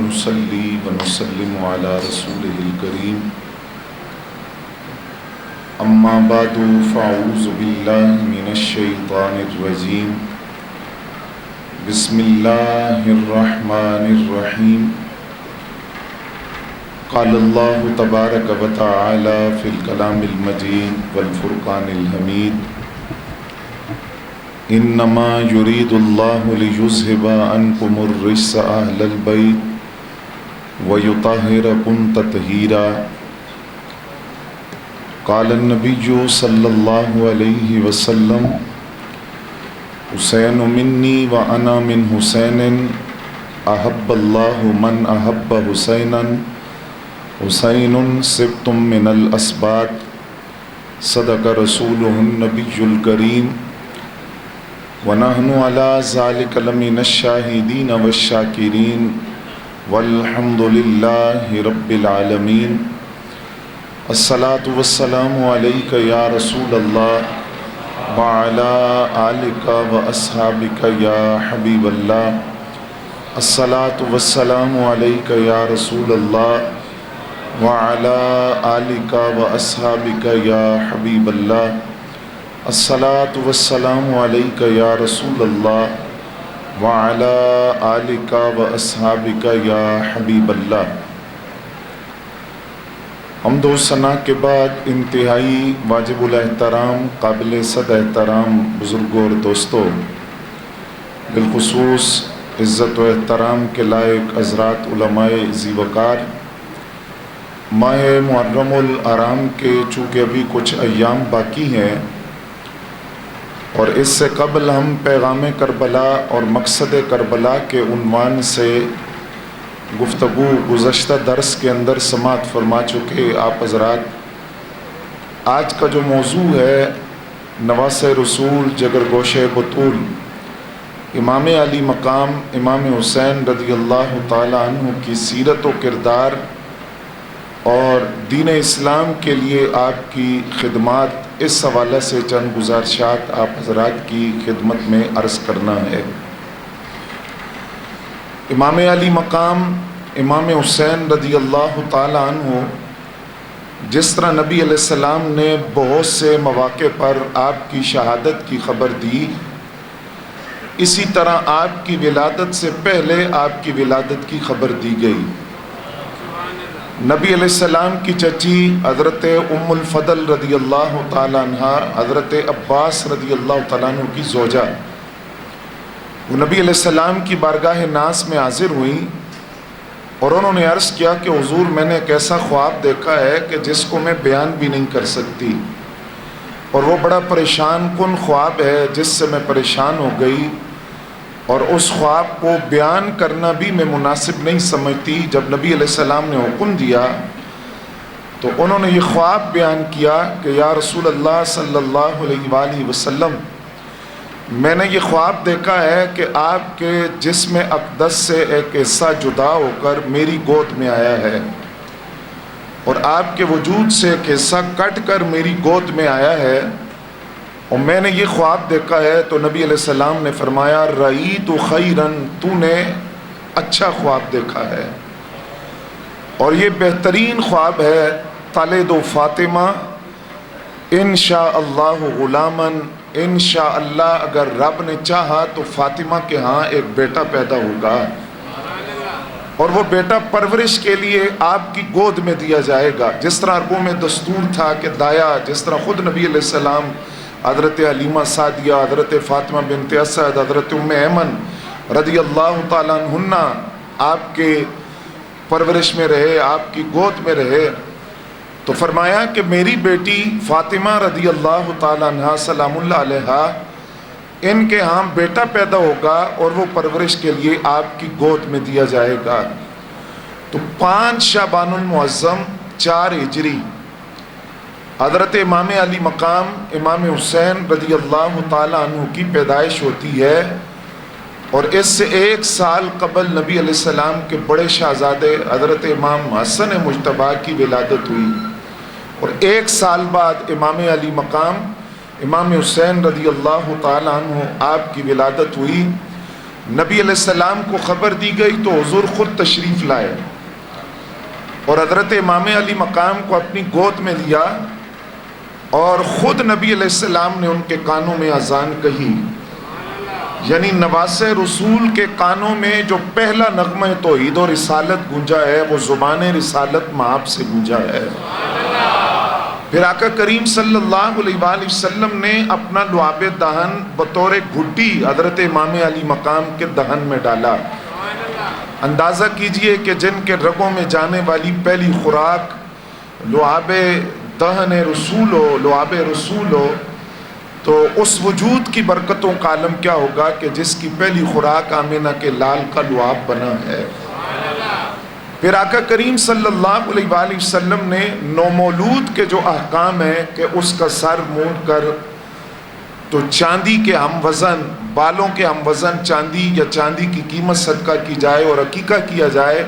ونصلي ونسلم على رسوله الكريم أما بعد فأعوذ بالله من الشيطان الرجيم بسم الله الرحمن الرحيم قال الله تبارك وتعالى في الكلام المجيد والفرقان الحميد انما يريد الله ليذهب عنكم الرجس اهل البيت ويطهركم تطهيرا قال النبي صلى الله عليه وسلم حسین منی وانا من حسین احب اللہ من احب حسینا حسین سبت من الاسباط صدق رسوله النبی الکریم ونحن على ذلك لمن الشاهدين والشاكرين والحمد لله رب العالمين الصلاة والسلام عليك يا رسول الله وعلى آلك وأصحابك يا حبيب الله الصلاة والسلام عليك يا رسول الله وعلى آلك وأصحابك يا حبيب الله الصلاة والسلام علیک یا رسول اللہ وعلی آلک واصحابک یا حبیب اللہ۔ حمد و ثنا کے بعد انتہائی واجب الاحترام قابل صد احترام بزرگوں اور دوستوں، بالخصوص عزت و احترام کے لائق حضرات علماء ذی وقار، ماہ محرم الحرام کے چونکہ ابھی کچھ ایام باقی ہیں اور اس سے قبل ہم پیغام کربلا اور مقصد کربلا کے عنوان سے گفتگو گزشتہ درس کے اندر سماعت فرما چکے آپ حضرات۔ آج کا جو موضوع ہے نواس رسول جگر گوش بطول امام علی مقام امام حسین رضی اللہ تعالی عنہ کی سیرت و کردار اور دین اسلام کے لیے آپ کی خدمات، اس حوالے سے چند گزارشات آپ حضرات کی خدمت میں عرض کرنا ہے۔ امام علی مقام امام حسین رضی اللہ تعالی عنہ جس طرح نبی علیہ السلام نے بہت سے مواقع پر آپ کی شہادت کی خبر دی، اسی طرح آپ کی ولادت سے پہلے آپ کی ولادت کی خبر دی گئی۔ نبی علیہ السلام کی چچی حضرت ام الفضل رضی اللہ تعالی عنہ حضرت عباس رضی اللہ تعالیٰ عنہ کی زوجہ، وہ نبی علیہ السلام کی بارگاہ ناز میں حاضر ہوئیں اور انہوں نے عرض کیا کہ حضور میں نے ایک ایسا خواب دیکھا ہے کہ جس کو میں بیان بھی نہیں کر سکتی، اور وہ بڑا پریشان کن خواب ہے جس سے میں پریشان ہو گئی، اور اس خواب کو بیان کرنا بھی میں مناسب نہیں سمجھتی۔ جب نبی علیہ السلام نے حکم دیا تو انہوں نے یہ خواب بیان کیا کہ یا رسول اللہ صلی اللہ علیہ وآلہ وسلم، میں نے یہ خواب دیکھا ہے کہ آپ کے جسم اقدس سے ایک حصہ جدا ہو کر میری گود میں آیا ہے، اور آپ کے وجود سے ایک حصہ کٹ کر میری گود میں آیا ہے، اور میں نے یہ خواب دیکھا ہے۔ تو نبی علیہ السلام نے فرمایا رأیت خیرن، تو نے اچھا خواب دیکھا ہے، اور یہ بہترین خواب ہے۔ تلد فاطمہ انشاء اللہ غلامن، انشاء اللہ اگر رب نے چاہا تو فاطمہ کے ہاں ایک بیٹا پیدا ہوگا، اور وہ بیٹا پرورش کے لیے آپ کی گود میں دیا جائے گا، جس طرح عربوں میں دستور تھا کہ دایا، جس طرح خود نبی علیہ السلام حضرت حلیمہ سعدیہ، حضرت فاطمہ بنت اسد، حضرت ام ایمن رضی اللہ تعالیٰ عنہ آپ کے پرورش میں رہے، آپ کی گود میں رہے، تو فرمایا کہ میری بیٹی فاطمہ رضی اللہ تعالیٰ عنہ سلام اللہ علیہا، ان کے ہاں بیٹا پیدا ہوگا اور وہ پرورش کے لیے آپ کی گود میں دیا جائے گا۔ تو 5 شعبان المعظم 4 ہجری حضرت امام علی مقام امام حسین رضی اللہ تعالیٰ عنہ کی پیدائش ہوتی ہے، اور اس سے 1 سال قبل نبی علیہ السلام کے بڑے شہزادے حضرت امام حسن مجتبیٰ کی ولادت ہوئی، اور 1 سال بعد امام علی مقام امام حسین رضی اللہ تعالیٰ عنہ آپ کی ولادت ہوئی۔ نبی علیہ السلام کو خبر دی گئی تو حضور خود تشریف لائے اور حضرت امام علی مقام کو اپنی گود میں لیا اور خود نبی علیہ السلام نے ان کے کانوں میں اذان کہی. یعنی نواسے رسول کے کانوں میں جو پہلا نغمہ توحید و رسالت گونجا ہے وہ زبان رسالت مآب سے گونجا ہے. پھر آقا کریم صلی اللہ علیہ وآلہ وسلم نے اپنا لعاب دہن بطور گھٹی حضرت امام علی مقام کے دہن میں ڈالا. اندازہ کیجئے کہ جن کے رگوں میں جانے والی پہلی خوراک لعاب دہن رسول ہو، لعاب رسول ہو، تو اس وجود کی برکتوں کا عالم کیا ہوگا کہ جس کی پہلی خوراک آمینہ کے لال کا لعاب بنا ہے. پھر آقا کریم صلی اللہ علیہ وآلہ وسلم نے نومولود کے جو احکام ہیں کہ اس کا سر مونڈ کر تو چاندی کے ہم وزن، بالوں کے ہم وزن چاندی یا چاندی کی قیمت صدقہ کی جائے اور عقیقہ کیا جائے،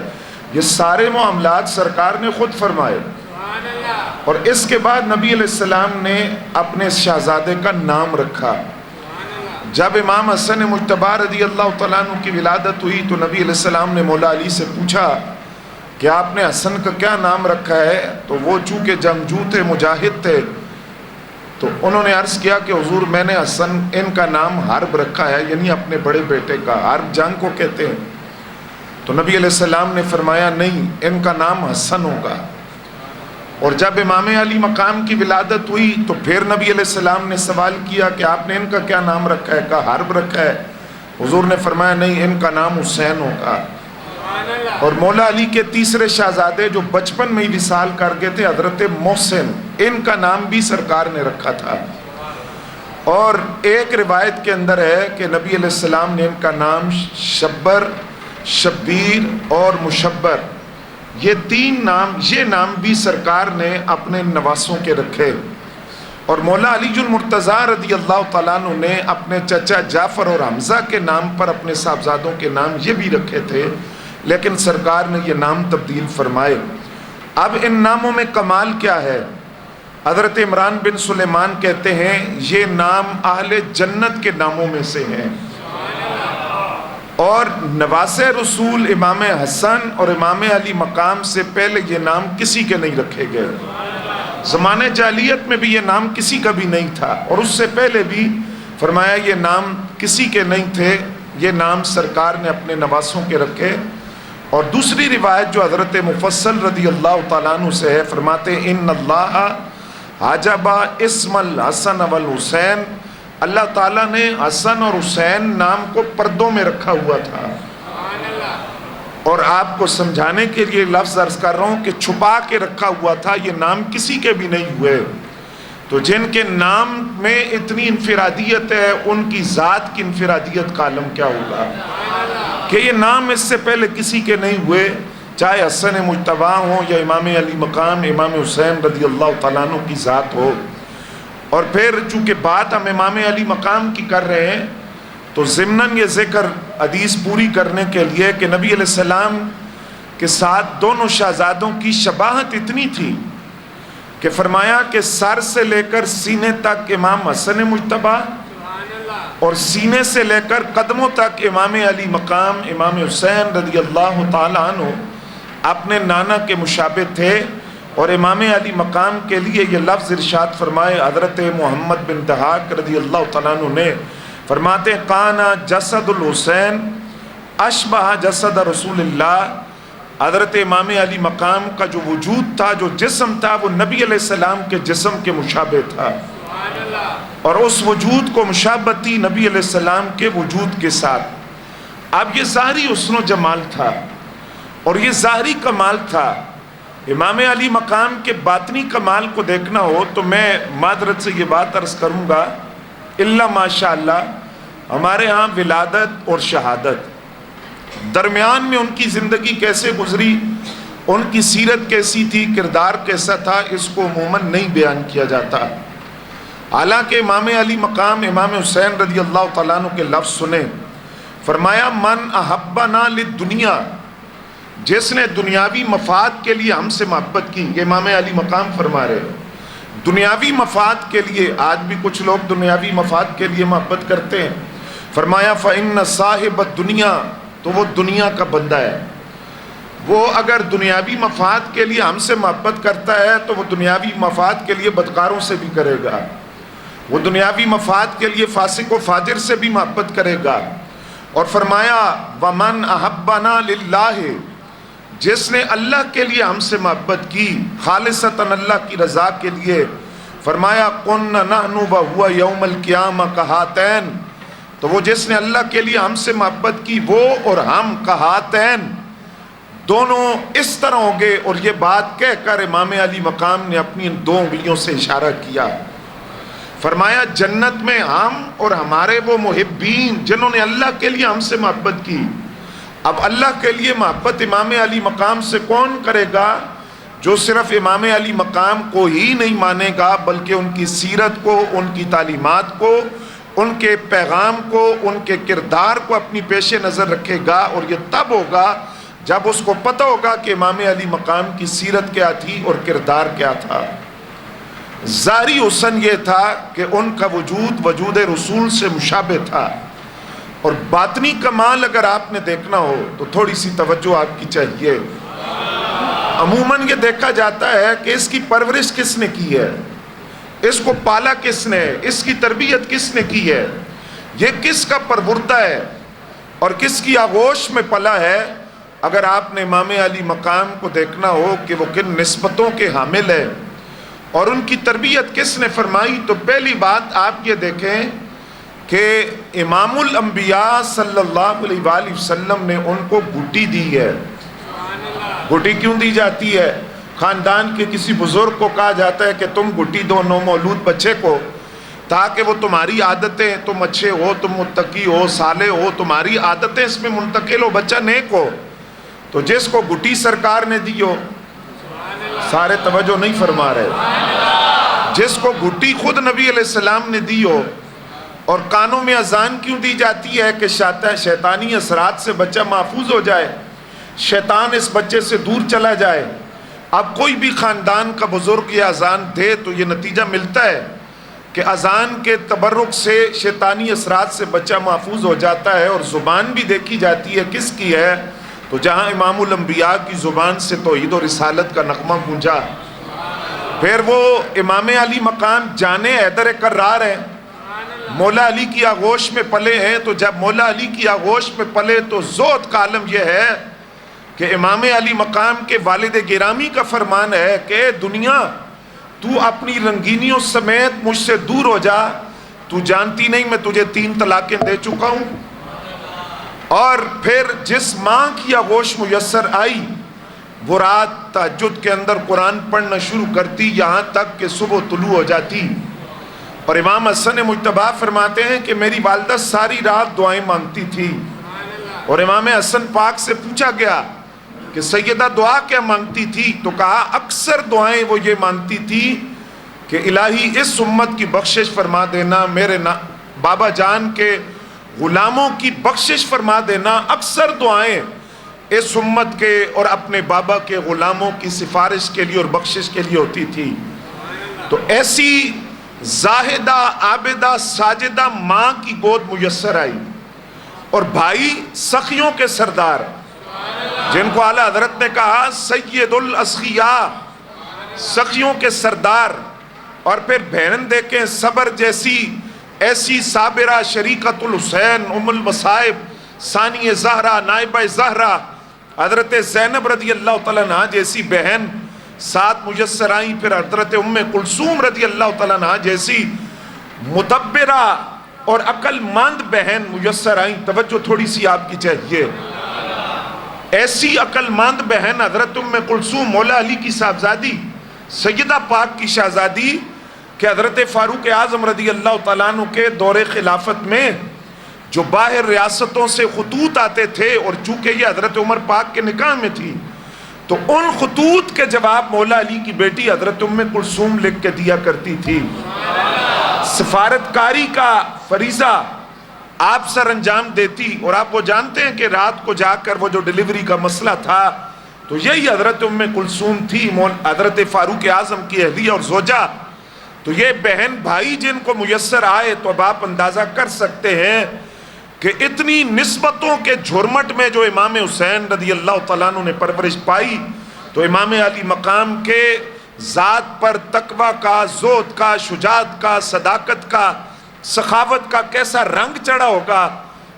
یہ سارے معاملات سرکار نے خود فرمائے. اور اس کے بعد نبی علیہ السلام نے اپنے شہزادے کا نام رکھا. جب امام حسن مجتبی رضی اللہ تعالیٰ عنہ کی ولادت ہوئی تو نبی علیہ السلام نے مولا علی سے پوچھا کہ آپ نے حسن کا کیا نام رکھا ہے؟ تو وہ چونکہ جنگجو تھے، مجاہد تھے، تو انہوں نے عرض کیا کہ حضور میں نے حسن ان کا نام حرب رکھا ہے، یعنی اپنے بڑے بیٹے کا. حرب جنگ کو کہتے ہیں. تو نبی علیہ السلام نے فرمایا نہیں، ان کا نام حسن ہوگا. اور جب امام علی مقام کی ولادت ہوئی تو پھر نبی علیہ السلام نے سوال کیا کہ آپ نے ان کا کیا نام رکھا ہے؟ کہا حرب رکھا ہے. حضور نے فرمایا نہیں، ان کا نام حسین ہوگا. اور مولا علی کے تیسرے شہزادے جو بچپن میں ہی وصال کر گئے تھے حضرت محسن، ان کا نام بھی سرکار نے رکھا تھا. اور ایک روایت کے اندر ہے کہ نبی علیہ السلام نے ان کا نام شبر، شبیر اور مشبر، یہ تین نام، یہ نام بھی سرکار نے اپنے نواسوں کے رکھے. اور مولا علی المرتضیٰ رضی اللہ تعالیٰ عنہ نے اپنے چچا جعفر اور حمزہ کے نام پر اپنے صاحبزادوں کے نام یہ بھی رکھے تھے، لیکن سرکار نے یہ نام تبدیل فرمائے. اب ان ناموں میں کمال کیا ہے؟ حضرت عمران بن سلیمان کہتے ہیں یہ نام اہل جنت کے ناموں میں سے ہیں. اور نواسے رسول امام حسن اور امام علی مقام سے پہلے یہ نام کسی کے نہیں رکھے گئے. زمانے جاہلیت میں بھی یہ نام کسی کا بھی نہیں تھا، اور اس سے پہلے بھی فرمایا یہ نام کسی کے نہیں تھے، یہ نام سرکار نے اپنے نواسوں کے رکھے. اور دوسری روایت جو حضرت مفصل رضی اللہ تعالیٰ عنہ سے ہے، فرماتے ہیں ان اللہ حجب اسم الحسن والحسین، اللہ تعالیٰ نے حسن اور حسین نام کو پردوں میں رکھا ہوا تھا. اور آپ کو سمجھانے کے لیے لفظ عرض کر رہا ہوں کہ چھپا کے رکھا ہوا تھا، یہ نام کسی کے بھی نہیں ہوئے. تو جن کے نام میں اتنی انفرادیت ہے ان کی ذات کی انفرادیت کا عالم کیا ہوگا کہ یہ نام اس سے پہلے کسی کے نہیں ہوئے، چاہے حسن مجتبی ہوں یا امام علی مقام، امام حسین رضی اللہ تعالیٰ عنہ کی ذات ہو. اور پھر چونکہ بات ہم امام علی مقام کی کر رہے ہیں تو ضمناً یہ ذکر حدیث پوری کرنے کے لیے کہ نبی علیہ السلام کے ساتھ دونوں شہزادوں کی شباہت اتنی تھی کہ فرمایا کہ سر سے لے کر سینے تک امام حسن مجتبی اور سینے سے لے کر قدموں تک امام علی مقام، امام حسین رضی اللہ تعالیٰ عنہ اپنے نانا کے مشابہ تھے. اور امام علی مقام کے لیے یہ لفظ ارشاد فرمائے حضرت محمد بن دہاق رضی اللہ تعالیٰ عنہ نے، فرماتے کانا جسد الحسین اشبہ جسد رسول اللہ. حضرت امام علی مقام کا جو وجود تھا، جو جسم تھا، وہ نبی علیہ السلام کے جسم کے مشابہ تھا. اور اس وجود کو مشابہت تھی نبی علیہ السلام کے وجود کے ساتھ. اب یہ ظاہری حسن و جمال تھا اور یہ ظاہری کمال تھا. امام علی مقام کے باطنی کمال کو دیکھنا ہو تو میں معذرت سے یہ بات عرض کروں گا، الا ماشاءاللہ ہمارے ہاں ولادت اور شہادت درمیان میں ان کی زندگی کیسے گزری، ان کی سیرت کیسی تھی، کردار کیسا تھا، اس کو عموماً نہیں بیان کیا جاتا. حالانکہ امام علی مقام امام حسین رضی اللہ تعالیٰ عنہ کے لفظ سنیں، فرمایا من احبنا للدنیا، جس نے دنیاوی مفاد کے لیے ہم سے محبت کی. یہ امام علی مقام فرما رہے ہیں دنیاوی مفاد کے لیے. آج بھی کچھ لوگ دنیاوی مفاد کے لیے محبت کرتے ہیں. فرمایا فإن صاحب الدنیا، تو وہ دنیا کا بندہ ہے، وہ اگر دنیاوی مفاد کے لیے ہم سے محبت کرتا ہے تو وہ دنیاوی مفاد کے لیے بدکاروں سے بھی کرے گا، وہ دنیاوی مفاد کے لیے فاسق و فاجر سے بھی محبت کرے گا۔ اور فرمایا وَمَنْ أَحَبَّنَا لِلَّهِ، جس نے اللہ کے لیے ہم سے محبت کی، خالصتاً اللہ کی رضا کے لیے، فرمایا كُنَّ نَحْنُ وَهُوَ يَوْمَ الْقِيَامَةِ كَهَاتَيْنِ، تو وہ جس نے اللہ کے لیے ہم سے محبت کی، وہ اور ہم کہاتین دونوں اس طرح ہوں گے۔ اور یہ بات کہہ کر امام علی مقام نے اپنی ان دو انگلیوں سے اشارہ کیا، فرمایا جنت میں ہم اور ہمارے وہ محبین جنہوں نے اللہ کے لیے ہم سے محبت کی۔ اب اللہ کے لیے محبت امام علی مقام سے کون کرے گا؟ جو صرف امام علی مقام کو ہی نہیں مانے گا بلکہ ان کی سیرت کو، ان کی تعلیمات کو، ان کے پیغام کو، ان کے کردار کو اپنی پیش نظر رکھے گا۔ اور یہ تب ہوگا جب اس کو پتہ ہوگا کہ امام علی مقام کی سیرت کیا تھی اور کردار کیا تھا۔ ظاہری حسن یہ تھا کہ ان کا وجود وجود رسول سے مشابہ تھا، اور باطنی کمال اگر آپ نے دیکھنا ہو تو تھوڑی سی توجہ آپ کی چاہیے۔ عموماً یہ دیکھا جاتا ہے کہ اس کی پرورش کس نے کی ہے، اس کو پالا کس نے، اس کی تربیت کس نے کی ہے، یہ کس کا پروردہ ہے اور کس کی آغوش میں پلا ہے۔ اگر آپ نے امام علی مقام کو دیکھنا ہو کہ وہ کن نسبتوں کے حامل ہے اور ان کی تربیت کس نے فرمائی، تو پہلی بات آپ یہ دیکھیں کہ امام الانبیاء صلی اللہ علیہ وآلہ وسلم نے ان کو گھٹی دی ہے۔ گھٹی کیوں دی جاتی ہے؟ خاندان کے کسی بزرگ کو کہا جاتا ہے کہ تم گھٹی دو نومولود بچے کو، تاکہ وہ تمہاری عادتیں، تم اچھے ہو، تم متقی ہو، صالح ہو، تمہاری عادتیں اس میں منتقل ہو، بچہ نیک ہو۔ تو جس کو گھٹی سرکار نے دی ہو، سارے توجہ نہیں فرما رہے، جس کو گھٹی خود نبی علیہ السلام نے دی ہو، اور کانوں میں اذان کیوں دی جاتی ہے کہ شیطانی اثرات سے بچہ محفوظ ہو جائے، شیطان اس بچے سے دور چلا جائے۔ اب کوئی بھی خاندان کا بزرگ یہ اذان دے تو یہ نتیجہ ملتا ہے کہ اذان کے تبرک سے شیطانی اثرات سے بچہ محفوظ ہو جاتا ہے۔ اور زبان بھی دیکھی جاتی ہے کس کی ہے، تو جہاں امام الانبیاء کی زبان سے توحید و رسالت کا نغمہ گونجا، پھر وہ امام علی مقام جانے حیدر کرار ہیں، مولا علی کی آغوش میں پلے ہیں۔ تو جب مولا علی کی آغوش میں پلے تو زہد کا عالم یہ ہے کہ امام علی مقام کے والد گرامی کا فرمان ہے کہ اے دنیا، تو اپنی رنگینیوں سمیت مجھ سے دور ہو جا، تو جانتی نہیں میں تجھے 3 طلاقیں دے چکا ہوں۔ اور پھر جس ماں کی آغوش میسر آئی، وہ رات تہجد کے اندر قرآن پڑھنا شروع کرتی یہاں تک کہ صبح طلوع ہو جاتی۔ اور امام حسن مجتبیٰ فرماتے ہیں کہ میری والدہ ساری رات دعائیں مانگتی تھی، اور امام حسن پاک سے پوچھا گیا کہ سیدہ دعا کیا مانگتی تھی، تو کہا اکثر دعائیں وہ یہ مانگتی تھی کہ الہی اس امت کی بخشش فرما دینا، میرے بابا جان کے غلاموں کی بخشش فرما دینا۔ اکثر دعائیں اس امت کے اور اپنے بابا کے غلاموں کی سفارش کے لیے اور بخشش کے لیے ہوتی تھی۔ تو ایسی زاہدہ، عابدہ، ساجدہ ماں کی گود میسر آئی، اور بھائی سخیوں کے سردار جن کو اعلیٰ حضرت نے کہا سید الاسخیاء، سخیوں کے سردار، اور پھر بہن دیکھیں صبر جیسی، ایسی صابرہ، شریکت الحسین، ام المصائب، ثانی زہرہ، نائبہ زہرہ، حضرت زینب رضی اللہ تعالیٰ عنہ جیسی بہن ساتھ میسر آئیں۔ پھر حضرت ام کلثوم رضی اللہ تعالیٰ عنہ جیسی مدبرہ اور عقل مند بہن میسر آئیں۔ توجہ تھوڑی سی آپ کی چاہیے، ایسی عقل مند بہن حضرت ام کلثوم، مولا علی کی صاحبزادی، سیدہ پاک کی شہزادی، کہ حضرت فاروق اعظم رضی اللہ تعالیٰ عنہ کے دور خلافت میں جو باہر ریاستوں سے خطوط آتے تھے، اور چونکہ یہ حضرت عمر پاک کے نکاح میں تھی، تو ان خطوط کے جواب مولا علی کی بیٹی حضرت ام کلثوم لکھ کے دیا کرتی تھی۔ سفارتکاری کا فریضہ آپ سر انجام دیتی، اور آپ وہ جانتے ہیں کہ رات کو جا کر وہ جو ڈیلیوری کا مسئلہ تھا، تو یہی حضرت ام کلثوم تھی، حضرت فاروق اعظم کی اہلیہ اور زوجہ۔ تو یہ بہن بھائی جن کو میسر آئے، تو اب آپ اندازہ کر سکتے ہیں کہ اتنی نسبتوں کے جھرمٹ میں جو امام حسین رضی اللہ تعالیٰ عنہ نے پرورش پائی، تو امام علی مقام کے ذات پر تقوی کا، زہد کا، شجاعت کا، صداقت کا، سخاوت کا کیسا رنگ چڑھا ہوگا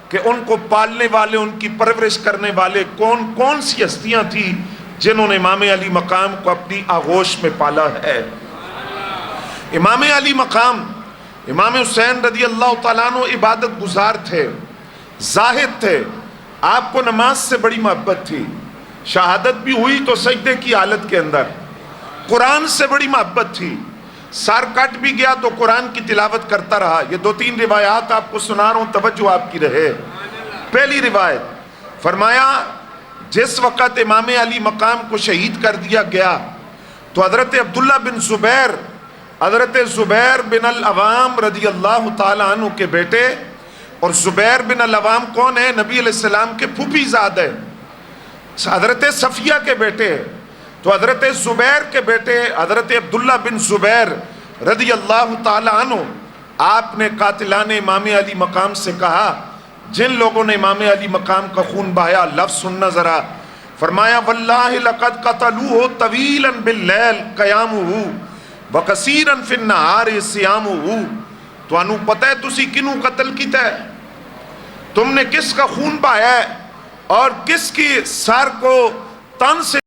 کہ ان کو پالنے والے، ان کی پرورش کرنے والے کون کون سی ہستیاں تھیں جنہوں نے امام علی مقام کو اپنی آغوش میں پالا ہے۔ امام علی مقام، امام حسین رضی اللہ تعالیٰ عنہ عبادت گزار تھے، زاہد تھے، آپ کو نماز سے بڑی محبت تھی، شہادت بھی ہوئی تو سجدے کی حالت کے اندر، قرآن سے بڑی محبت تھی، سر کٹ بھی گیا تو قرآن کی تلاوت کرتا رہا۔ یہ 2-3 روایات آپ کو سنا رہا ہوں، توجہ آپ کی رہے۔ پہلی روایت فرمایا جس وقت امام علی مقام کو شہید کر دیا گیا تو حضرت عبداللہ بن زبیر، حضرت زبیر بن العوام رضی اللہ تعالیٰ عنہ کے بیٹے، اور زبیر بن العوام کون ہے؟ نبی علیہ السلام کے پھوپھی زاد ہے، حضرت صفیہ کے بیٹے، تو حضرت زبیر کے بیٹے حضرت عبداللہ بن زبیر رضی اللہ تعالیٰ عنہ، آپ نے قاتلان امام علی مقام سے کہا، جن لوگوں نے امام علی مقام کا خون بہایا، لفظ سننا ذرا، فرمایا واللہ لقد قتلوہ طویلا باللیل قیامہ وکثیرا فی النہار صیامہ۔ تو انہوں پتہ ہے تسی کنوں قتل کیتا ہے، تم نے کس کا خون بہایا ہے اور کس کی سر کو تن سے